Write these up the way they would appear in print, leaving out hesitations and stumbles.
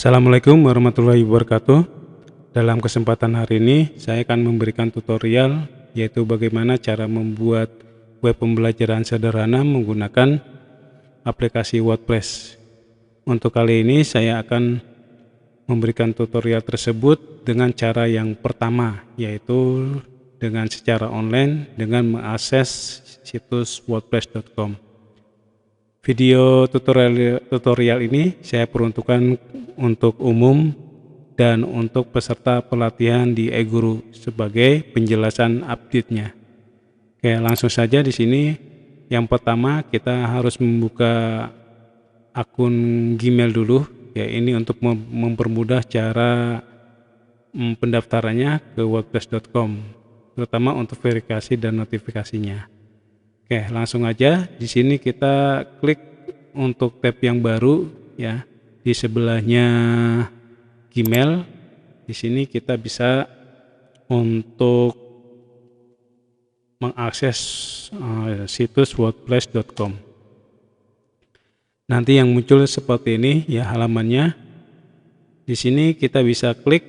Assalamualaikum warahmatullahi wabarakatuh. Dalam kesempatan hari ini saya akan memberikan tutorial yaitu bagaimana cara membuat web pembelajaran sederhana menggunakan aplikasi WordPress. Untuk kali ini saya akan memberikan tutorial tersebut dengan cara yang pertama, yaitu dengan secara online dengan mengakses situs wordpress.com. Video tutorial ini saya peruntukkan untuk umum dan untuk peserta pelatihan di eGuru sebagai penjelasan update-nya. Oke, langsung saja di sini. Yang pertama kita harus membuka akun Gmail dulu, ya ini untuk mempermudah cara pendaftarannya ke wordpress.com, terutama untuk verifikasi dan notifikasinya. Oke, langsung aja di sini kita klik untuk tab yang baru ya. Di sebelahnya Gmail. Di sini kita bisa untuk mengakses situs wordpress.com. Nanti yang muncul seperti ini ya halamannya. Di sini kita bisa klik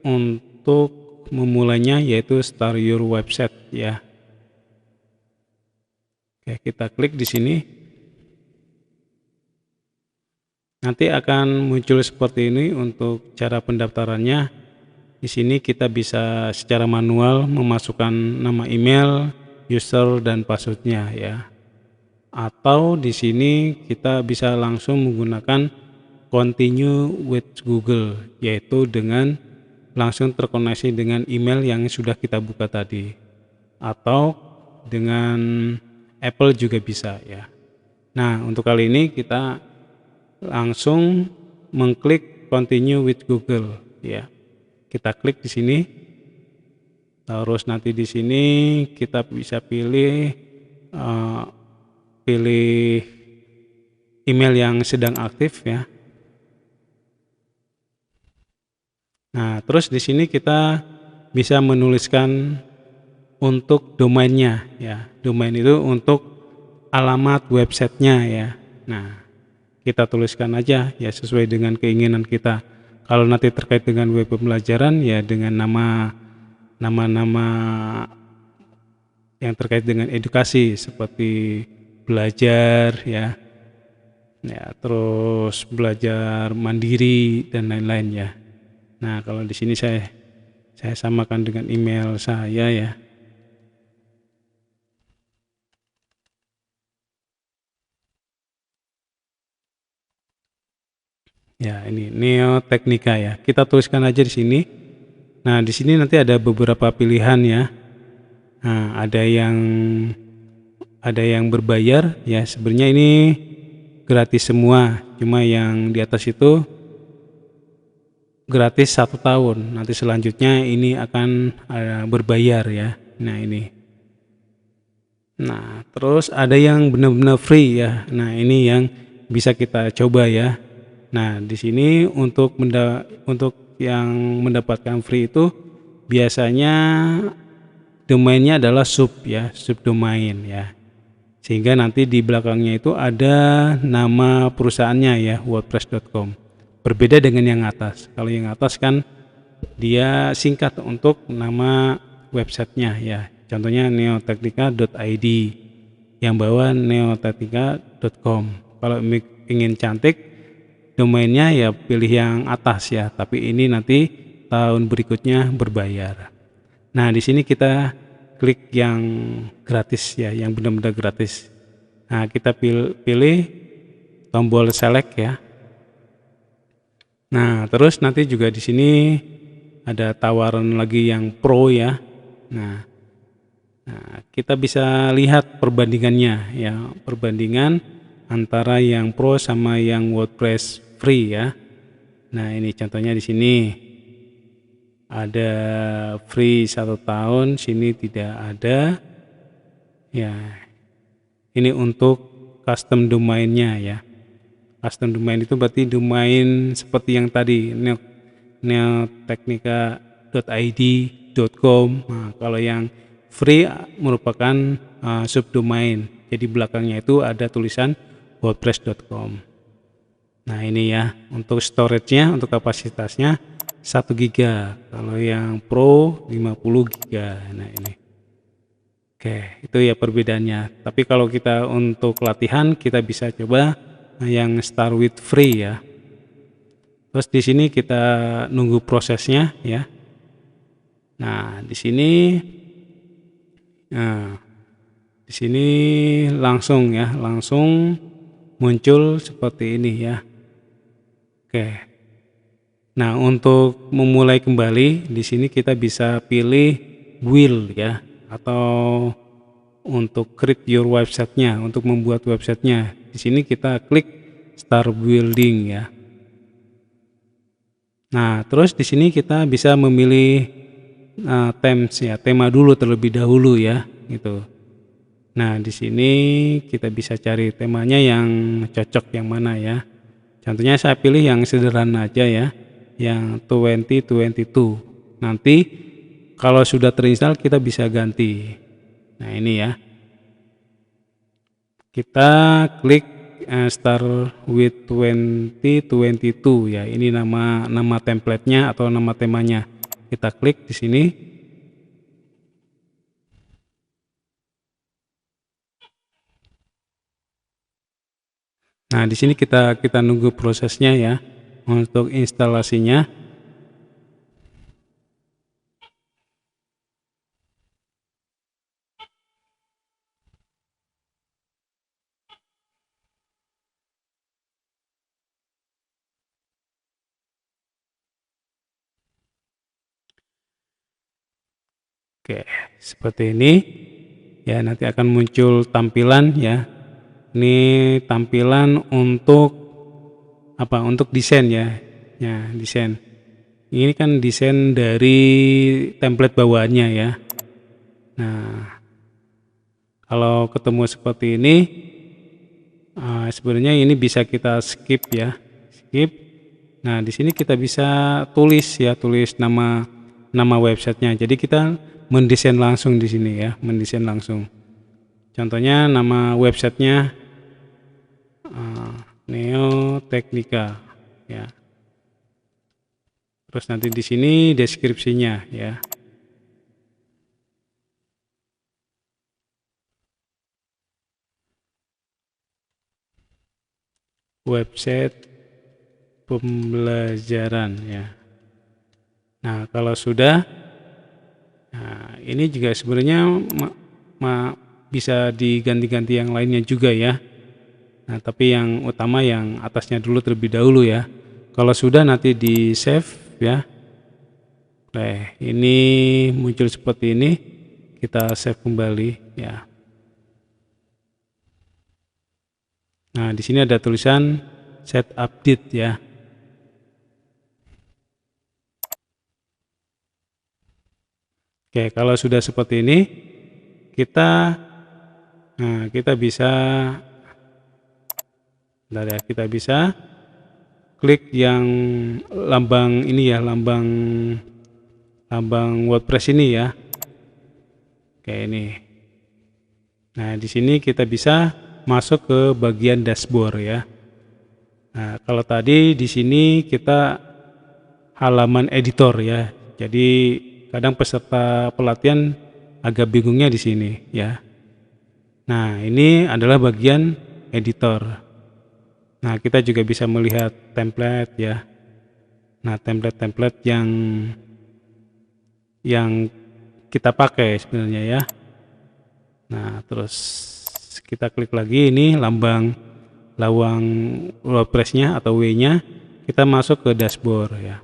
untuk memulainya yaitu Start Your Website ya. Oke, kita klik di sini. Nanti akan muncul seperti ini untuk cara pendaftarannya. Di sini kita bisa secara manual memasukkan nama email, user dan passwordnya ya. Atau di sini kita bisa langsung menggunakan continue with Google, yaitu dengan langsung terkoneksi dengan email yang sudah kita buka tadi. Atau dengan Apple juga bisa ya. Nah, untuk kali ini kita langsung mengklik continue with Google ya. Kita klik di sini. Terus nanti di sini kita bisa pilih email yang sedang aktif ya. Nah, terus di sini kita bisa menuliskan untuk domainnya ya. Domain itu untuk alamat websitenya ya. Nah, kita tuliskan aja ya sesuai dengan keinginan kita. Kalau nanti terkait dengan web pembelajaran ya dengan nama-nama yang terkait dengan edukasi seperti belajar ya. Ya, terus belajar mandiri dan lain-lain ya. Nah, kalau di sini saya samakan dengan email saya ya. Ya, ini Neo Teknika ya. Kita tuliskan aja di sini. Nah, di sini nanti ada beberapa pilihan ya. Nah, ada yang berbayar ya. Sebenarnya ini gratis semua. Cuma yang di atas itu gratis 1 tahun. Nanti selanjutnya ini akan berbayar ya. Nah, ini. Nah, terus ada yang benar-benar free ya. Nah, ini yang bisa kita coba ya. Nah, di sini untuk yang mendapatkan free itu biasanya domainnya adalah subdomain ya. Sehingga nanti di belakangnya itu ada nama perusahaannya ya, wordpress.com. Berbeda dengan yang atas. Kalau yang atas kan dia singkat untuk nama websitenya ya. Contohnya neotechnica.id, yang bawah neotechnica.com. Kalau ingin cantik domainnya ya pilih yang atas ya, tapi ini nanti tahun berikutnya berbayar. Nah, di sini kita klik yang gratis ya, yang benar-benar gratis. Nah, kita pilih tombol select ya. Nah, terus nanti juga di sini ada tawaran lagi yang pro ya. Nah, kita bisa lihat perbandingannya ya, perbandingan antara yang pro sama yang WordPress free ya. Nah, ini contohnya di sini ada free 1 tahun, sini tidak ada. Ya, ini untuk custom domainnya ya. Custom domain itu berarti domain seperti yang tadi neotechnica.id.com. Nah, kalau yang free merupakan subdomain. Jadi belakangnya itu ada tulisan wordpress.com. Nah ini ya, untuk storage-nya, untuk kapasitasnya 1 giga, kalau yang Pro 50 giga. Nah ini. Oke, itu ya perbedaannya. Tapi kalau kita untuk latihan, kita bisa coba yang Start with Free ya. Terus di sini kita nunggu prosesnya ya. Nah, di sini langsung ya, langsung muncul seperti ini ya. Oke. Nah, untuk memulai kembali di sini kita bisa pilih build ya, atau untuk create your website-nya, untuk membuat website-nya. Di sini kita klik start building ya. Nah, terus di sini kita bisa memilih themes ya, tema dulu terlebih dahulu ya, gitu. Nah, di sini kita bisa cari temanya yang cocok yang mana ya. Contohnya saya pilih yang sederhana aja ya, yang 2022. Nanti kalau sudah terinstall kita bisa ganti. Nah, ini ya. Kita klik start with 2022 ya. Ini nama template-nya atau nama temanya. Kita klik di sini. Nah, di sini kita nunggu prosesnya ya untuk instalasinya. Oke, seperti ini. Ya, nanti akan muncul tampilan ya. Ini tampilan untuk apa? Untuk desain ya. Ya, desain. Ini kan desain dari template bawaannya ya. Nah, kalau ketemu seperti ini, sebenarnya ini bisa kita skip ya. Skip. Nah, di sini kita bisa tulis ya, tulis nama websitenya. Jadi kita mendesain langsung di sini ya, mendesain langsung. Contohnya nama websitenya Neo Technica ya. Terus nanti di sini deskripsinya ya. Website pembelajaran ya. Nah, kalau sudah, nah ini juga sebenarnya bisa diganti-ganti yang lainnya juga ya. Nah, tapi yang utama yang atasnya dulu terlebih dahulu ya. Kalau sudah nanti di save ya. Nah, ini muncul seperti ini. Kita save kembali ya. Nah, di sini ada tulisan set update ya. Oke, kalau sudah seperti ini, kita bisa kita bisa klik yang lambang ini ya, lambang WordPress ini ya. Kayak ini. Nah, di sini kita bisa masuk ke bagian dashboard ya. Nah, kalau tadi di sini kita halaman editor ya. Jadi kadang peserta pelatihan agak bingungnya di sini ya. Nah, ini adalah bagian editor. Nah, kita juga bisa melihat template ya. Nah, template-template yang kita pakai sebenarnya ya. Nah, terus kita klik lagi ini lambang WordPress-nya atau W-nya, kita masuk ke dashboard ya.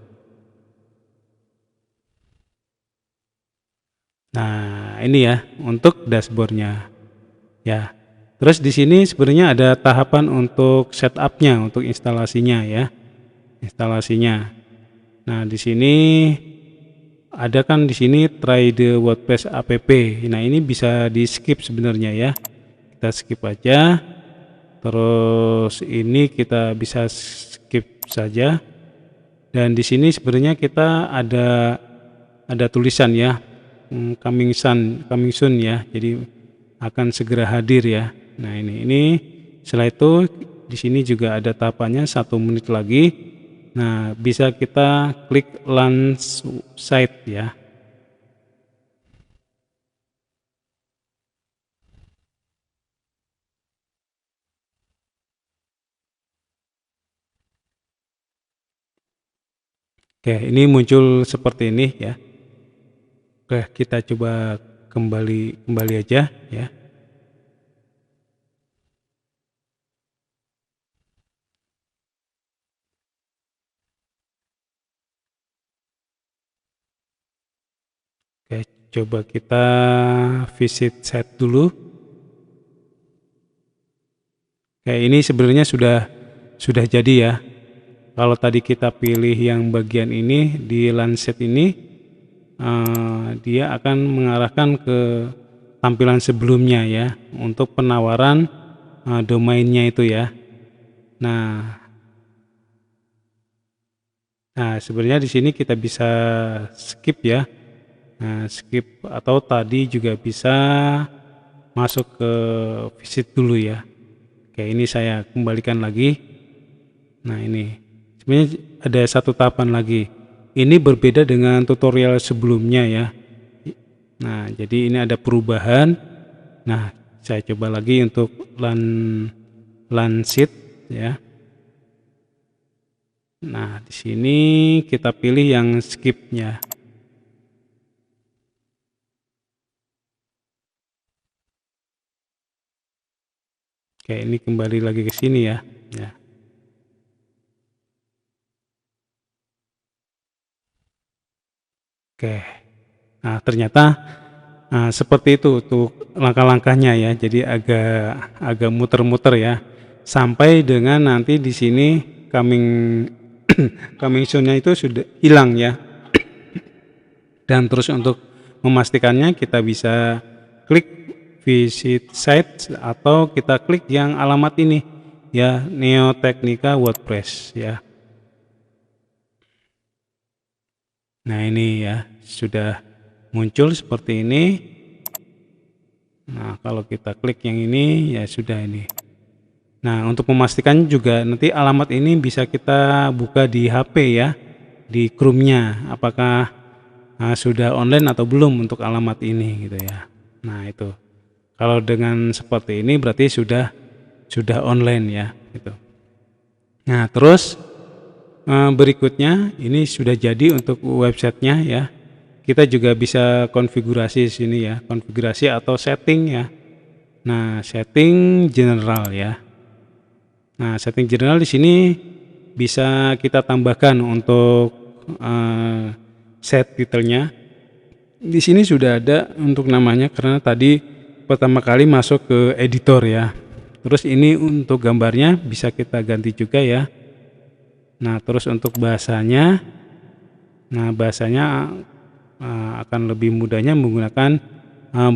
Nah, ini ya untuk dashboardnya ya. Terus di sini sebenarnya ada tahapan untuk setup-nya, untuk instalasinya ya. Instalasinya. Nah, di sini ada kan di sini try the WordPress app. Nah, ini bisa di skip sebenarnya ya. Kita skip aja. Terus ini kita bisa skip saja. Dan di sini sebenarnya kita ada tulisan ya, coming soon ya. Jadi akan segera hadir ya. Nah, ini setelah itu Di sini juga ada tahapannya 1 menit lagi. Nah, bisa kita klik launch site ya. Oke, ini muncul seperti ini ya. Oke, kita coba kembali aja ya. Oke, coba kita visit site dulu. Oke, ini sebenarnya sudah jadi ya. Kalau tadi kita pilih yang bagian ini di Lancet ini, dia akan mengarahkan ke tampilan sebelumnya ya untuk penawaran domainnya itu ya. Nah, sebenarnya di sini kita bisa skip ya. Nah, skip atau tadi juga bisa masuk ke visit dulu ya. Oke, ini saya kembalikan lagi. Nah, ini sebenarnya ada satu tahapan lagi. Ini berbeda dengan tutorial sebelumnya ya. Nah, jadi ini ada perubahan. Nah, saya coba lagi untuk Lancet ya. Nah, di sini kita pilih yang skipnya. Oke, ini kembali lagi ke sini ya. Ya. Oke. Nah, ternyata seperti itu tuh langkah-langkahnya ya. Jadi agak muter-muter ya. Sampai dengan nanti di sini coming soon-nya itu sudah hilang ya. Dan terus untuk memastikannya kita bisa klik visit site atau kita klik yang alamat ini ya, Neo Teknika WordPress ya. Nah, ini ya sudah muncul seperti ini. Nah, kalau kita klik yang ini ya sudah ini. Nah, untuk memastikan juga nanti alamat ini bisa kita buka di HP ya, di Chrome-nya apakah sudah online atau belum untuk alamat ini gitu ya. Nah, itu kalau dengan seperti ini berarti sudah online ya gitu. Nah, terus berikutnya ini sudah jadi untuk websitenya ya. Kita juga bisa konfigurasi sini ya, konfigurasi atau setting ya. Nah, setting general ya. Nah, setting general di sini bisa kita tambahkan untuk set detailnya. Di sini sudah ada untuk namanya karena tadi pertama kali masuk ke editor ya. Terus ini untuk gambarnya bisa kita ganti juga ya. Nah, terus untuk bahasanya, akan lebih mudahnya menggunakan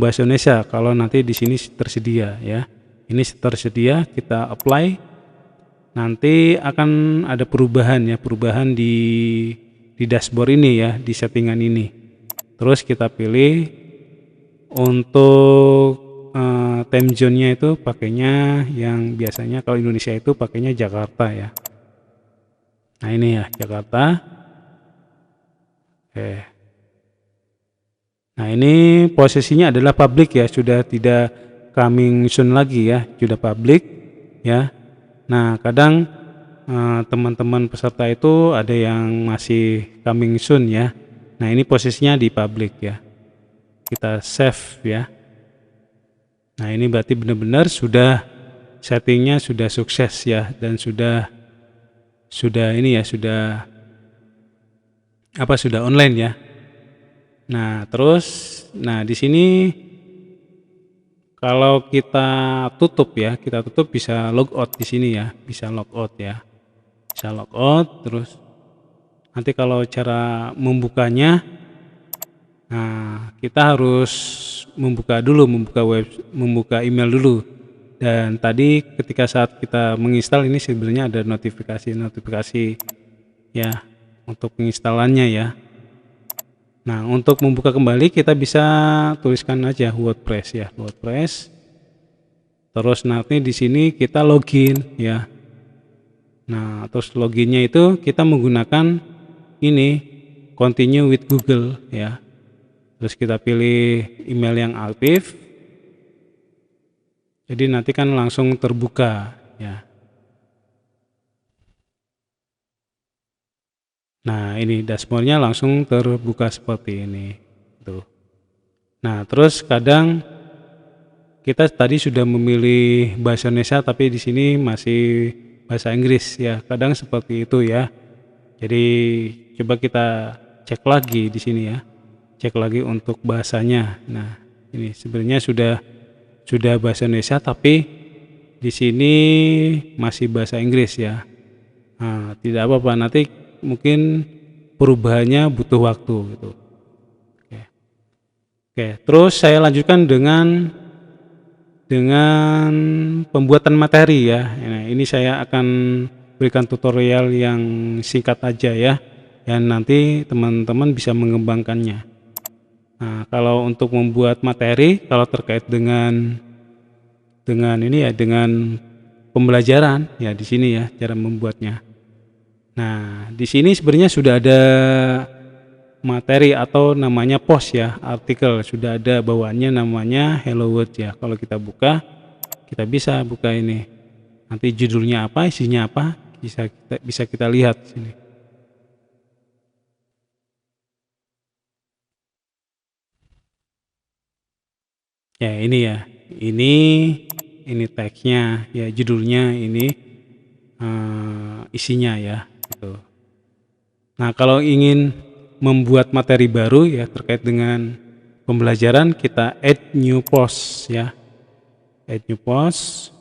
bahasa Indonesia kalau nanti di sini tersedia ya. Ini tersedia, kita apply. Nanti akan ada perubahan di dashboard ini ya, di settingan ini. Terus kita pilih untuk time zone-nya itu pakainya yang biasanya kalau Indonesia itu pakainya Jakarta ya. Nah, ini ya Jakarta. Oke. Nah, ini posisinya adalah public ya, sudah tidak coming soon lagi ya, sudah public ya. Nah, kadang teman-teman peserta itu ada yang masih coming soon ya. Nah, ini posisinya di public ya. Kita save ya. Nah, ini berarti benar-benar sudah settingnya sudah sukses ya, dan sudah ini ya, sudah online ya. Nah, terus di sini kalau kita tutup ya, bisa logout di sini ya, bisa logout ya. Bisa logout, terus nanti kalau cara membukanya, kita harus membuka email dulu. Dan tadi ketika saat kita menginstal ini sebenarnya ada notifikasi ya untuk penginstalannya ya. Nah, untuk membuka kembali kita bisa tuliskan aja WordPress ya, WordPress. Terus nanti di sini kita login ya. Nah, terus loginnya itu kita menggunakan ini continue with Google ya. Terus kita pilih email yang aktif. Jadi nanti kan langsung terbuka ya. Nah, ini dashboardnya langsung terbuka seperti ini. Tuh. Nah, terus kadang kita tadi sudah memilih bahasa Indonesia tapi di sini masih bahasa Inggris ya. Kadang seperti itu ya. Jadi coba kita cek lagi di sini ya. Cek lagi untuk bahasanya. Nah, ini sebenarnya sudah bahasa Indonesia tapi di sini masih bahasa Inggris ya. Nah, tidak apa-apa, nanti mungkin perubahannya butuh waktu gitu. Oke, terus saya lanjutkan dengan pembuatan materi ya. Nah, ini saya akan berikan tutorial yang singkat aja ya, yang nanti teman-teman bisa mengembangkannya. Nah, kalau untuk membuat materi, kalau terkait dengan ini ya, dengan pembelajaran ya di sini ya cara membuatnya. Nah, di sini sebenarnya sudah ada materi atau namanya post ya, artikel sudah ada bawaannya namanya Hello World ya. Kalau kita buka, kita bisa buka ini. Nanti judulnya apa, isinya apa, bisa kita lihat sini. Ya, ini ya. Ini teksnya ya, judulnya ini isinya ya gitu. Nah, kalau ingin membuat materi baru ya terkait dengan pembelajaran, kita add new post ya. Add new post.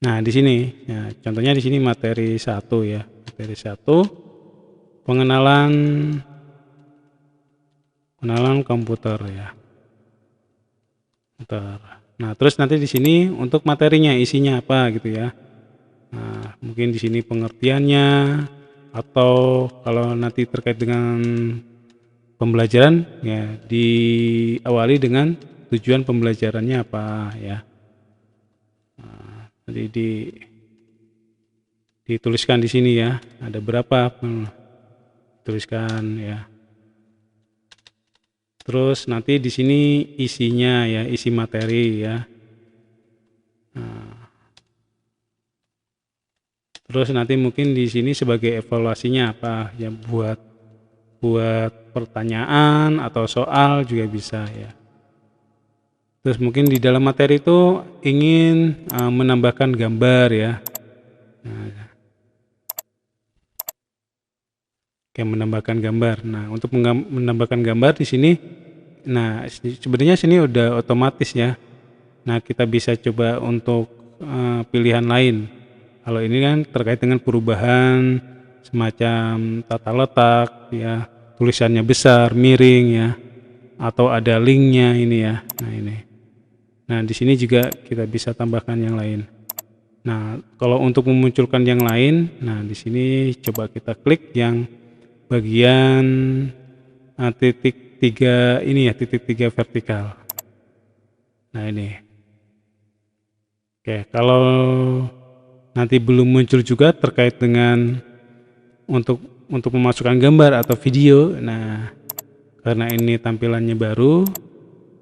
Nah, di sini ya, contohnya di sini materi 1 ya. Materi 1 pengenalan komputer ya. Nah, terus nanti di sini untuk materinya isinya apa gitu ya. Nah, mungkin di sini pengertiannya, atau kalau nanti terkait dengan pembelajaran ya diawali dengan tujuan pembelajarannya apa ya. Nah, jadi dituliskan di sini ya, ada berapa tuliskan ya. Terus nanti di sini isinya ya, isi materi ya. Nah, terus nanti mungkin di sini sebagai evaluasinya apa ya, buat pertanyaan atau soal juga bisa ya. Terus mungkin di dalam materi itu ingin menambahkan gambar ya. Nah, kayak menambahkan gambar. Nah, untuk menambahkan gambar di sini, nah sebenarnya sini udah otomatis ya. Nah, kita bisa coba untuk pilihan lain. Kalau ini kan terkait dengan perubahan semacam tata letak ya, tulisannya besar, miring ya, atau ada linknya ini ya. Nah, ini. Nah, di sini juga kita bisa tambahkan yang lain. Nah, kalau untuk memunculkan yang lain, nah di sini coba kita klik yang bagian titik 3 ini ya, titik 3 vertikal. Nah, ini. Oke, kalau nanti belum muncul juga terkait dengan untuk memasukkan gambar atau video, nah karena ini tampilannya baru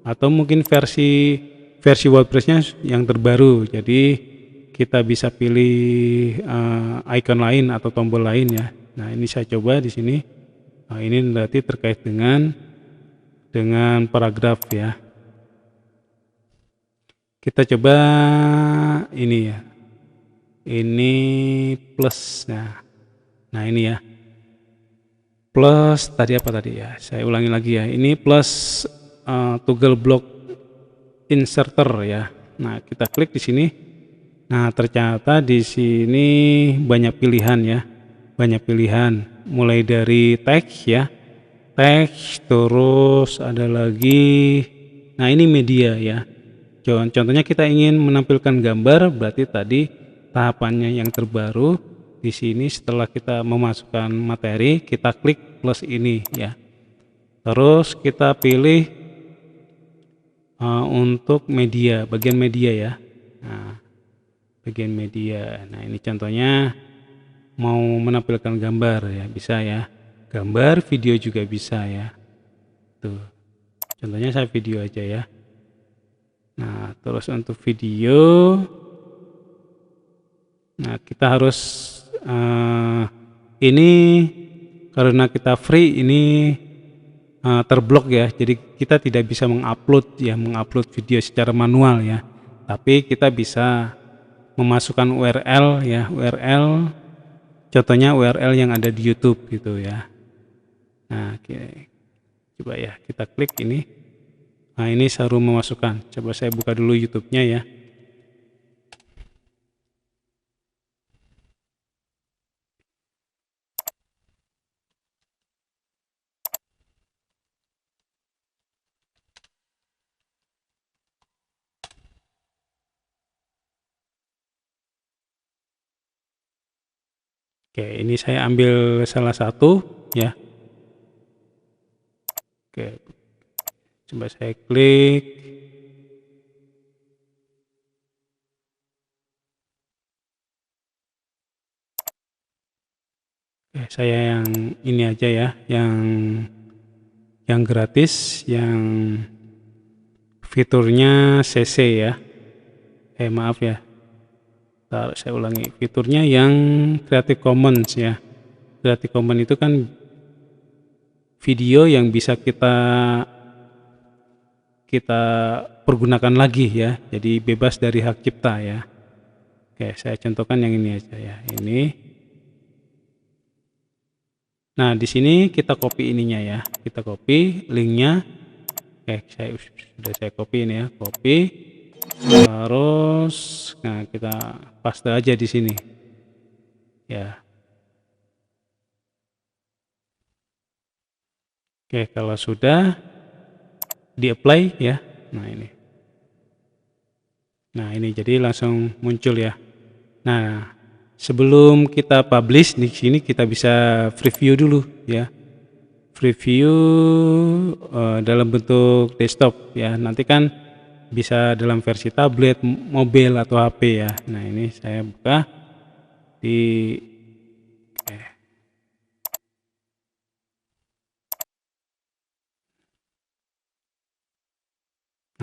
atau mungkin versi WordPress-nya yang terbaru, jadi kita bisa pilih icon lain atau tombol lain ya. Nah, ini saya coba di sini. Nah, ini berarti terkait dengan paragraf ya. Kita coba ini ya. Ini plus. Nah ini ya. Plus tadi apa tadi ya? Saya ulangi lagi ya. Ini plus toggle block inserter ya. Nah, kita klik di sini. Nah, ternyata di sini banyak pilihan ya. Banyak pilihan, mulai dari teks ya. Teks, terus ada lagi. Nah, ini media ya. Contohnya kita ingin menampilkan gambar, berarti tadi tahapannya yang terbaru di sini setelah kita memasukkan materi, kita klik plus ini ya. Terus kita pilih untuk media, bagian media ya. Nah, bagian media. Nah, ini contohnya mau menampilkan gambar ya, bisa ya. Gambar, video juga bisa ya. Tuh. Contohnya saya video aja ya. Nah, terus untuk video, nah kita harus ini karena kita free ini terblok ya, jadi kita tidak bisa mengupload video secara manual ya, tapi kita bisa memasukkan URL ya, contohnya URL yang ada di YouTube gitu ya. Nah, coba ya kita klik ini. Nah, ini Saru memasukkan. Coba saya buka dulu YouTube-nya ya. Oke, ini saya ambil salah satu ya. Oke, coba saya klik. Oke, saya yang ini aja ya, yang gratis, yang fiturnya CC ya. Maaf ya. Ntar saya ulangi, fiturnya yang Creative Commons ya. Creative Commons itu kan video yang bisa kita pergunakan lagi ya. Jadi bebas dari hak cipta ya. Oke, saya contohkan yang ini aja ya. Ini. Nah, di sini kita copy ininya ya. Kita copy linknya. Oke, sudah saya copy ini ya. Copy. Terus, nah kita paste aja di sini. Ya. Oke, kalau sudah di apply ya. Nah, ini. Nah, ini jadi langsung muncul ya. Nah, sebelum kita publish di sini kita bisa preview dulu ya. Preview dalam bentuk desktop ya. Nanti kan bisa dalam versi tablet, mobil atau HP ya. Nah, ini saya buka di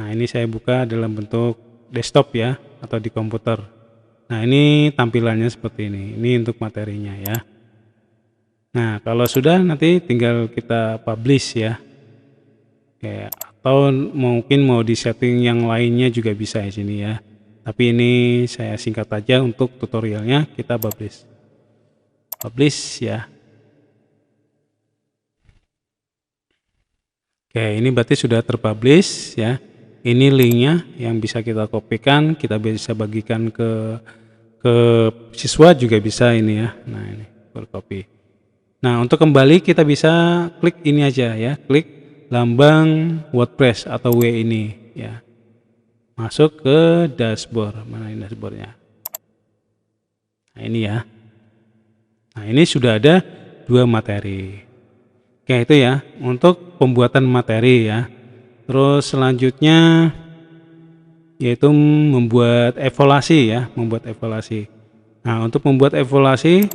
Nah, ini saya buka dalam bentuk desktop ya atau di komputer. Nah, ini tampilannya seperti ini. Ini untuk materinya ya. Nah, kalau sudah nanti tinggal kita publish ya. Oke, atau mungkin mau di setting yang lainnya juga bisa di sini ya. Tapi ini saya singkat aja untuk tutorialnya, kita publish. Publish ya. Oke, ini berarti sudah terpublish ya. Ini linknya yang bisa kita kopikan, kita bisa bagikan ke siswa juga bisa ini ya. Nah, ini bercopy. Nah, untuk kembali kita bisa klik ini aja ya, klik lambang WordPress atau W ini ya. Masuk ke dashboard. Mana ini dashboardnya? Nah, ini ya. Nah, ini sudah ada 2 materi. Oke, itu ya untuk pembuatan materi ya. Terus selanjutnya yaitu membuat evaluasi ya, Nah, untuk membuat evaluasi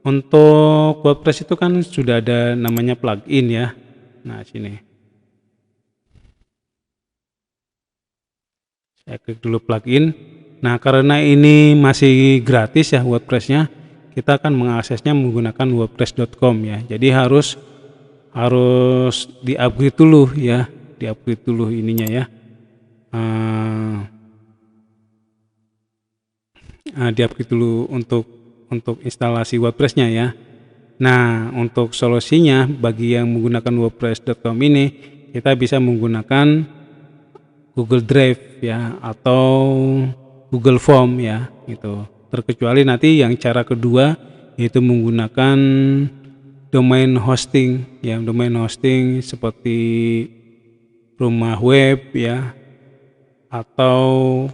untuk WordPress itu kan sudah ada namanya plugin ya. Nah, sini. Saya klik dulu plugin. Nah, karena ini masih gratis ya WordPress-nya, kita akan mengaksesnya menggunakan wordpress.com ya. Jadi harus di-upgrade dulu ya, di-upgrade dulu ininya ya. Di-upgrade dulu untuk instalasi WordPress-nya ya. Nah, untuk solusinya bagi yang menggunakan wordpress.com ini, kita bisa menggunakan Google Drive ya atau Google Form ya gitu. Terkecuali nanti yang cara kedua yaitu menggunakan domain hosting ya, domain hosting seperti rumah web ya atau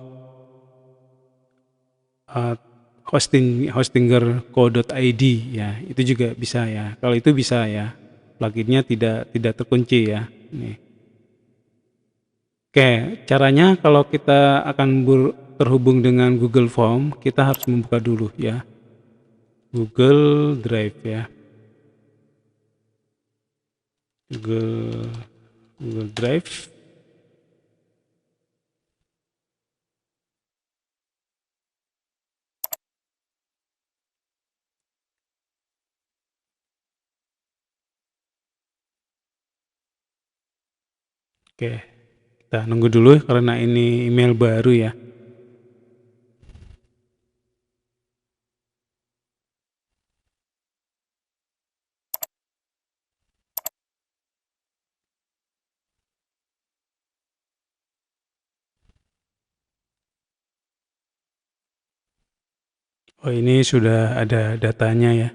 hostinger.co.id ya, itu juga bisa ya. Kalau itu bisa ya, pluginnya tidak terkunci ya. Nih. Oke, caranya kalau kita akan terhubung dengan Google Form, kita harus membuka dulu ya Google Drive ya. Google Drive. Oke, kita nunggu dulu karena ini email baru ya. Oh, ini sudah ada datanya ya.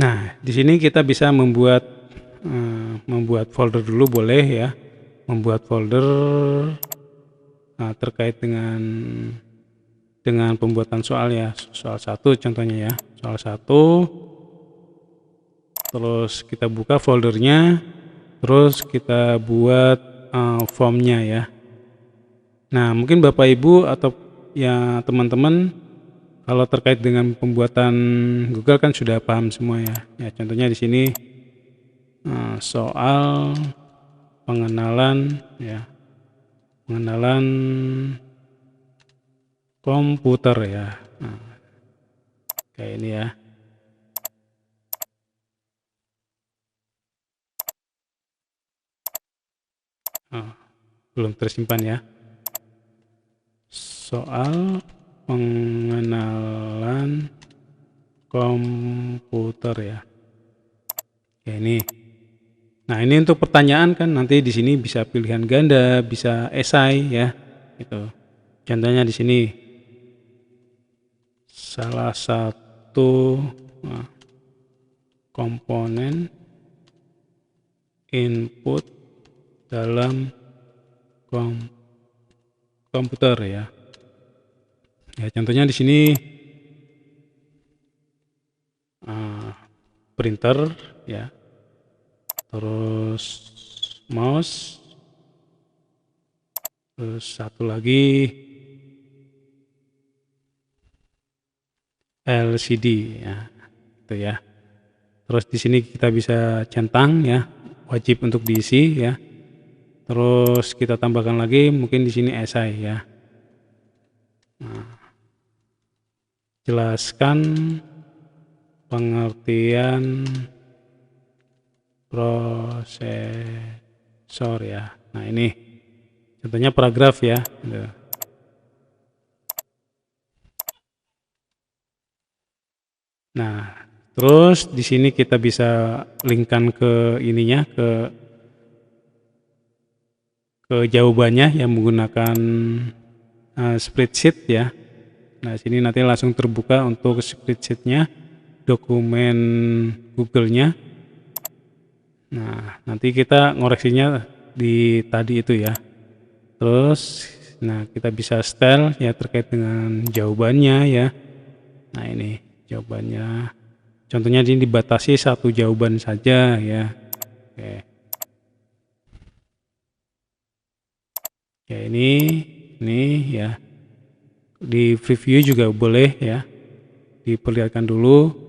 Nah, di sini kita bisa membuat folder dulu boleh ya. Membuat folder terkait dengan pembuatan soal ya. Soal 1 contohnya ya. Soal 1, terus kita buka foldernya, terus kita buat formnya ya. Nah, mungkin Bapak Ibu atau ya teman-teman kalau terkait dengan pembuatan Google kan sudah paham semua ya. Ya, contohnya di sini soal pengenalan ya. Pengenalan komputer ya. Nah, kayak ini ya. Belum tersimpan ya. Soal pengenalan komputer ya. Kayak ini. Nah, ini untuk pertanyaan kan nanti di sini bisa pilihan ganda, bisa esai ya. Gitu. Contohnya di sini salah satu komponen input dalam komputer ya. Ya, contohnya di sini printer ya. Terus mouse. Terus satu lagi LCD ya. Itu ya. Terus di sini kita bisa centang ya, wajib untuk diisi ya. Terus kita tambahkan lagi mungkin di sini esai ya. Nah, jelaskan pengertian prosesor ya. Nah, ini contohnya paragraf ya. Nah, terus di sini kita bisa linkkan ke ininya ke jawabannya yang menggunakan spreadsheet ya. Nah, sini nanti langsung terbuka untuk spreadsheetnya, dokumen Google-nya. Nah, nanti kita ngoreksinya di tadi itu ya. Terus, nah kita bisa style ya terkait dengan jawabannya ya. Nah, ini jawabannya. Contohnya ini dibatasi satu jawaban saja ya. Oke. Ya, ini ya. Di preview juga boleh ya. Diperlihatkan dulu.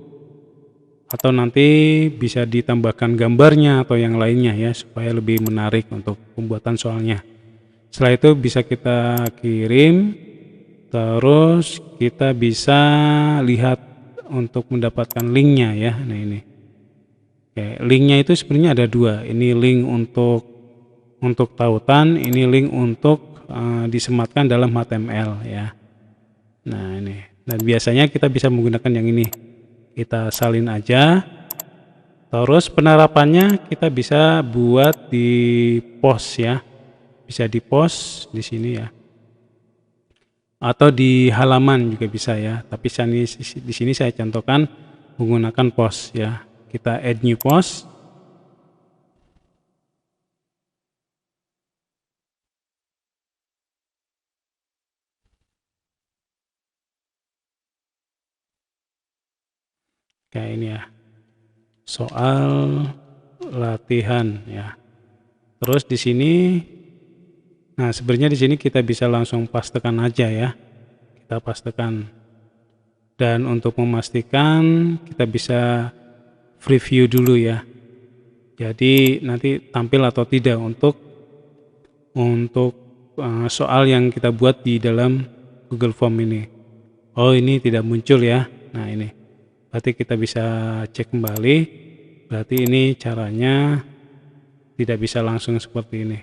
Atau nanti bisa ditambahkan gambarnya atau yang lainnya ya supaya lebih menarik untuk pembuatan soalnya. Setelah itu bisa kita kirim, terus kita bisa lihat untuk mendapatkan linknya ya. Nah, ini oke, linknya itu sebenarnya ada dua. Ini link untuk tautan, ini link untuk disematkan dalam HTML ya. Nah, ini. Dan biasanya kita bisa menggunakan yang ini. Kita salin aja. Terus penerapannya kita bisa buat di post ya. Bisa di post di sini ya. Atau di halaman juga bisa ya. Tapi di sini saya contohkan menggunakan post ya. Kita add new post. Kayak ini ya. Soal latihan ya. Terus di sini Nah, sebenarnya di sini kita bisa langsung pastekan aja ya. Kita pastekan. Dan untuk memastikan kita bisa preview dulu ya. Jadi nanti tampil atau tidak untuk soal yang kita buat di dalam Google Form ini. Oh, ini tidak muncul ya. Nah, ini. Berarti kita bisa cek kembali. Berarti ini caranya tidak bisa langsung seperti ini.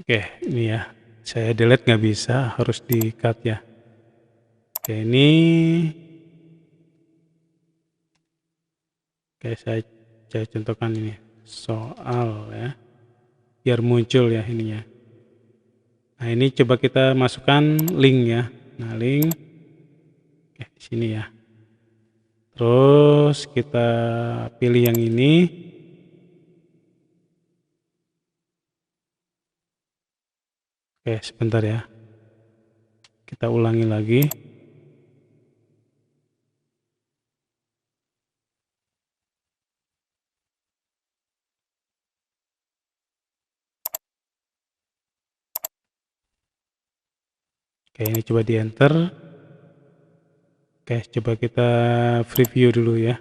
Oke, ini ya. Saya delete nggak bisa, harus di cut ya. Oke, ini. Oke, saya contohkan ini soal ya, biar muncul ya ininya. Nah, ini coba kita masukkan link ya. Nah, link. Oke, di sini ya. Terus kita pilih yang ini. Oke, sebentar ya. Kita ulangi lagi. Oke, ini coba di enter. Oke, coba kita preview dulu ya.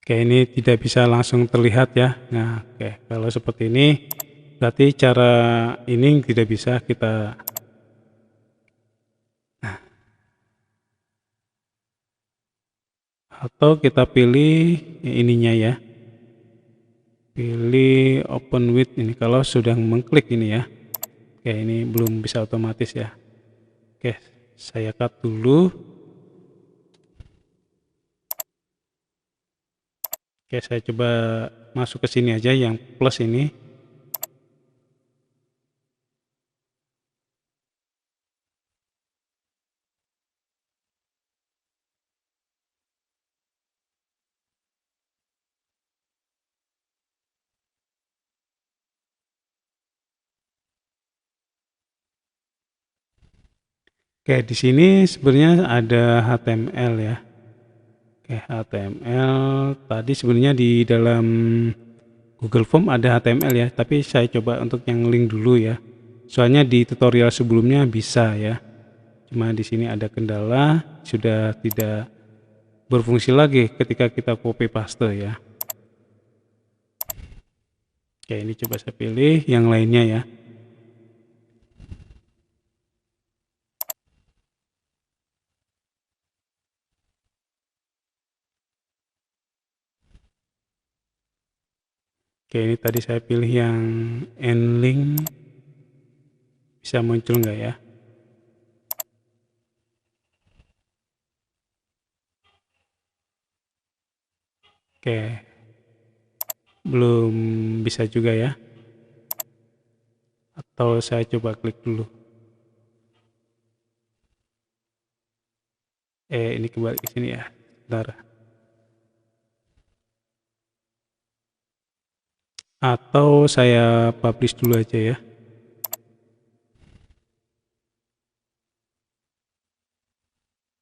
Oke, ini tidak bisa langsung terlihat ya. Nah, oke, kalau seperti ini berarti cara ini tidak bisa kita. Nah, atau kita pilih ininya ya. Pilih open with ini kalau sudah mengklik ini ya. Oke, ini belum bisa otomatis ya. Oke, saya cut dulu. Oke, saya coba masuk ke sini aja yang plus ini. Oke, di sini sebenarnya ada HTML ya. Oke, HTML tadi sebenarnya di dalam Google Form ada HTML ya, tapi saya coba untuk yang link dulu ya. Soalnya di tutorial sebelumnya bisa ya. Cuma di sini ada kendala, sudah tidak berfungsi lagi ketika kita copy paste ya. Oke, ini coba saya pilih yang lainnya ya. Oke, ini tadi saya pilih yang end link, bisa muncul nggak ya? Oke, belum bisa juga ya. Atau saya coba klik dulu. Ini kembali ke sini ya. Bentar. Atau saya publish dulu aja ya.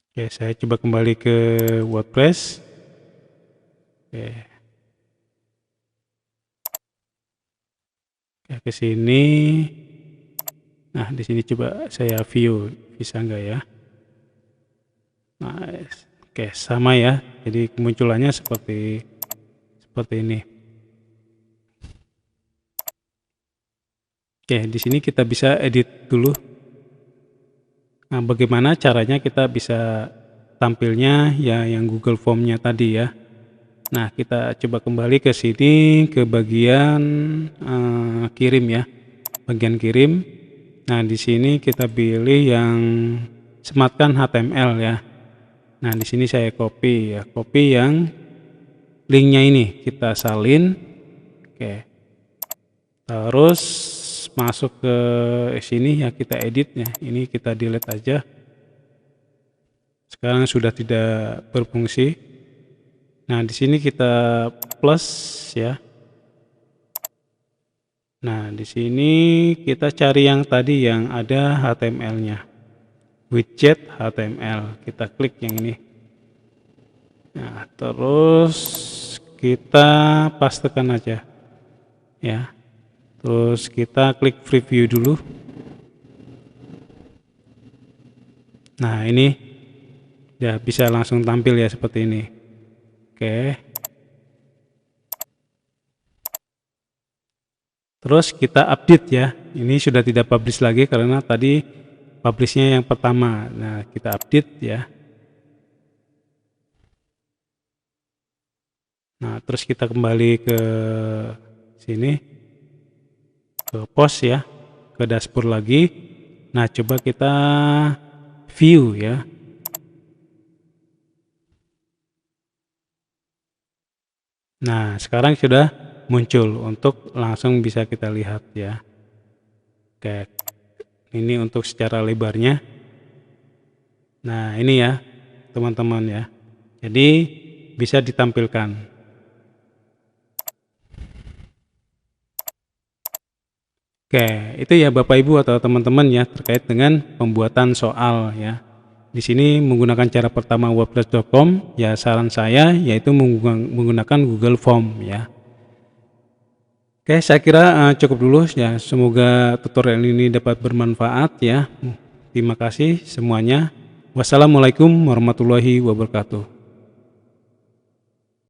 Oke, saya coba kembali ke WordPress. Oke. Oke, ke sini. Nah, di sini coba saya view, bisa nggak ya? Nah, oke, sama ya. Jadi kemunculannya seperti ini. Oke, di sini kita bisa edit dulu. Nah, bagaimana caranya kita bisa tampilnya ya yang Google Form-nya tadi ya. Nah, kita coba kembali ke sini ke bagian kirim ya. Bagian kirim. Nah, di sini kita pilih yang sematkan HTML ya. Nah, di sini saya copy ya. Copy yang linknya ini kita salin. Oke. Terus masuk ke sini ya, kita edit ya. Ini kita delete aja. Sekarang sudah tidak berfungsi. Nah, di sini kita plus ya. Nah, di sini kita cari yang tadi yang ada HTML-nya. Widget HTML. Kita klik yang ini. Nah, terus kita pastekan aja. Ya. Terus kita klik preview dulu. Nah, ini ya bisa langsung tampil ya seperti ini. Oke. Terus kita update ya. Ini sudah tidak publish lagi karena tadi publishnya yang pertama. Nah, kita update ya. Nah, terus kita kembali ke sini, ke post ya, ke dashboard lagi. Nah, coba kita view ya. Nah, sekarang sudah muncul untuk langsung bisa kita lihat ya. Oke, ini untuk secara lebarnya. Nah, ini ya teman-teman ya. Jadi bisa ditampilkan. Oke, itu ya Bapak Ibu atau teman-teman ya terkait dengan pembuatan soal ya. Di sini menggunakan cara pertama wordpress.com ya, saran saya yaitu menggunakan Google Form ya. Oke, saya kira cukup dulu ya. Semoga tutorial ini dapat bermanfaat ya. Terima kasih semuanya. Wassalamualaikum warahmatullahi wabarakatuh.